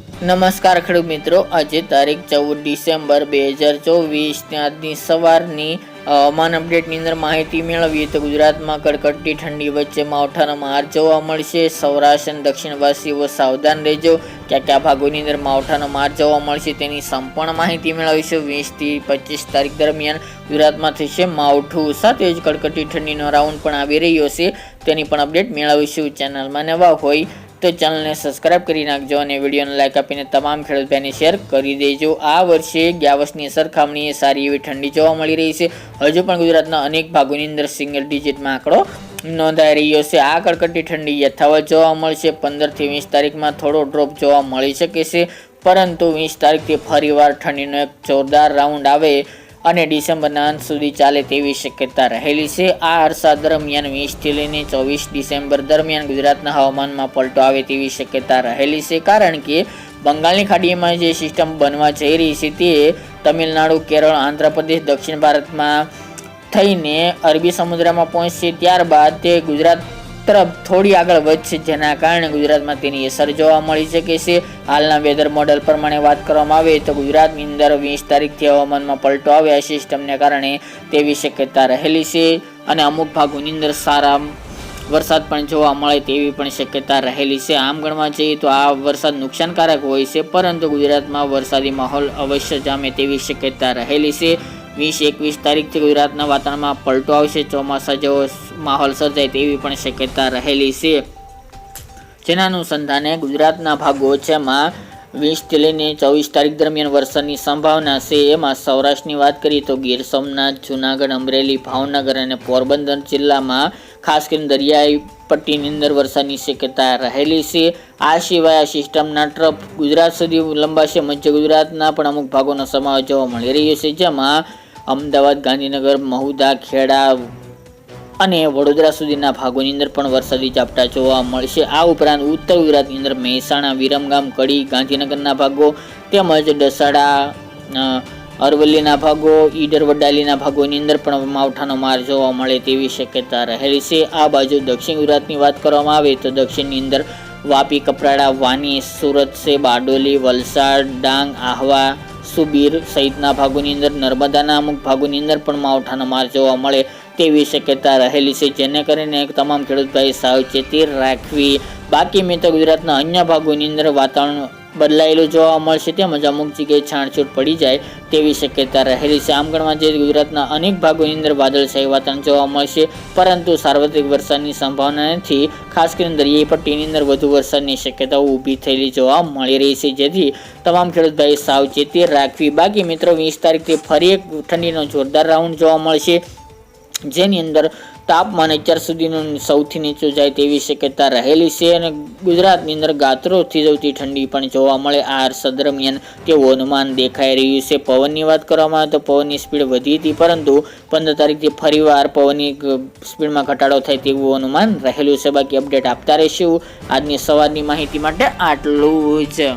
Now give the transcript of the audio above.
નમસ્કાર ખેડૂત મિત્રો, આજે તારીખ 14 ડિસેમ્બર 2024 આજની સવારની હવામાન અપડેટની અંદર માહિતી મેળવીએ તો ગુજરાતમાં કડકડતી ઠંડી વચ્ચે માવઠાનો માર જોવા મળશે. સૌરાષ્ટ્ર અને દક્ષિણવાસીઓ સાવધાન રહેજો, કયા ભાગોની અંદર માવઠાનો માર જોવા મળશે તેની સંપૂર્ણ માહિતી મેળવીશું. 20 થી 25 તારીખ દરમિયાન ગુજરાતમાં થશે માવઠું, સાથે જ કડકડતી ઠંડીનો રાઉન્ડ પણ આવી રહ્યો છે, તેની પણ અપડેટ મેળવીશું. ચેનલમાં નવા હોય તો ચેનલને સબસ્ક્રાઇબ કરી નાખજો અને વિડીયોને લાઇક આપીને તમામ ખેડૂત ભાઈને શેર કરી દેજો. આ વર્ષે ગયા વર્ષની સરખામણીએ સારી એવી ઠંડી જોવા મળી રહી છે. હજુ પણ ગુજરાતના અનેક ભાગોની અંદર સિંગલ ડિજિટમાં આંકડો નોંધાઈ રહ્યો છે. આ કડકડતી ઠંડી યથાવત જોવા મળશે. 15 થી 20 તારીખમાં થોડો ડ્રોપ જોવા મળી શકે છે, પરંતુ 20 તારીખથી ફરીવાર ઠંડીનો એક જોરદાર રાઉન્ડ આવે અને ડિસેમ્બરના અંત સુધી ચાલે તેવી શક્યતા રહેલી છે. આ અરસા દરમિયાન 20 થી લઈને 24 ડિસેમ્બર દરમિયાન ગુજરાતના હવામાનમાં પલટો આવે તેવી શક્યતા રહેલી છે, કારણ કે બંગાળની ખાડીમાં જે સિસ્ટમ બનવા જઈ રહી છે તે તમિલનાડુ, કેરળ, આંધ્રપ્રદેશ, દક્ષિણ ભારતમાં થઈને અરબી સમુદ્રમાં પહોંચશે. ત્યારબાદ તે ગુજરાત તરફ થોડી આગળ વધશે, જેના કારણે ગુજરાતમાં તેની અસર જોવા મળી શકે છે. હાલના વેધર મોડેલ પ્રમાણે વાત કરવામાં આવે તો ગુજરાતની અંદર 20 તારીખથી હવામાનમાં પલટો આવે આ સિસ્ટમને કારણે તેવી શક્યતા રહેલી છે અને અમુક ભાગોની અંદર સારા વરસાદ પણ જોવા મળે તેવી પણ શક્યતા રહેલી છે. આમ ગણવા જઈએ તો આ વરસાદ નુકસાનકારક હોય છે, પરંતુ ગુજરાતમાં વરસાદી માહોલ અવશ્ય જામે તેવી શક્યતા રહેલી છે. 20-21 તારીખથી ગુજરાતના વાતાવરણમાં પલટો આવશે, ચોમાસા જેવો માહોલ સર્જાય તેવી પણ શક્યતા રહેલી છે. જેના અનુસંધાને ગુજરાતના ભાગો જેમાં 20 થી લઈને 24 તારીખ દરમિયાન વરસાદની સંભાવના છે. એમાં સૌરાષ્ટ્રની વાત કરીએ તો ગીર સોમનાથ, જૂનાગઢ, અમરેલી, ભાવનગર અને પોરબંદર જિલ્લામાં ખાસ કરીને દરિયાઈ પટ્ટીની અંદર વરસાદની શક્યતા રહેલી છે. આ સિવાય આ સિસ્ટમના ટ્રફ ગુજરાત સુધી લંબાશે. મધ્ય ગુજરાતના પણ અમુક ભાગોનો સમાવેશ જોવા મળી રહ્યો છે, જેમાં અમદાવાદ, ગાંધીનગર, મહુધા, ખેડા અને વડોદરા સુધીના ભાગોની અંદર પણ વરસાદી ઝાપટા જોવા મળશે. આ ઉપરાંત ઉત્તર ગુજરાતની અંદર મહેસાણા, વિરમગામ, કડી, ગાંધીનગરના ભાગો તેમજ દસાડા, અરવલ્લીના ભાગો, ઈડર, વડાલીના ભાગોની અંદર પણ માવઠાનો માર જોવા મળે તેવી શક્યતા રહેલી છે. આ બાજુ દક્ષિણ ગુજરાતની વાત કરવામાં આવે તો દક્ષિણની અંદર વાપી, કપરાડા, વાની, સુરત છે, બારડોલી, વલસાડ, ડાંગ, આહવા, સુબીર સહિતના ભાગોની અંદર, નર્મદાના અમુક ભાગોની અંદર પણ માવઠાનો માર જોવા મળે તેવી શક્યતા રહેલી છે, જેને કરીને તમામ ખેડૂત ભાઈ સાવચેતી રાખવી. બાકી મિત્રો ગુજરાતના અન્ય ભાગોની અંદર વાતાવરણ બદલાયેલું જોવા મળશે, તેમજ અમુક જગ્યાએ છાંટછૂટ પડી જાય તેવી શક્યતા રહેલી છે. આમ ગણવા જઈએ ગુજરાતના અનેક ભાગોની અંદર વાદળછાયું વાતાવરણ જોવા મળશે, પરંતુ સાર્વત્રિક વરસાદની સંભાવના નથી. ખાસ કરીને દરિયાઈ પટ્ટીની અંદર વધુ વરસાદની શક્યતાઓ ઊભી થયેલી જોવા મળી રહી છે, જેથી તમામ ખેડૂત ભાઈ સાવચેતી રાખવી. બાકી મિત્રો 20 તારીખથી ફરી એક ઠંડીનો જોરદાર રાઉન્ડ જોવા મળશે, જેની અંદર તાપમાન અત્યાર સુધીનું સૌથી નીચું જાય તેવી શક્યતા રહેલી છે અને ગુજરાતની અંદર ગાત્રોથી જવતી ઠંડી પણ જોવા મળે આ અરસા દરમિયાન તેવું અનુમાન દેખાઈ રહ્યું છે. પવનની વાત કરવામાં આવે તો પવનની સ્પીડ વધી હતી, પરંતુ 15 તારીખથી ફરીવાર પવનની સ્પીડમાં ઘટાડો થાય તેવું અનુમાન રહેલું છે. બાકી અપડેટ આપતા રહીશું. આજની સવારની માહિતી માટે આટલું જ.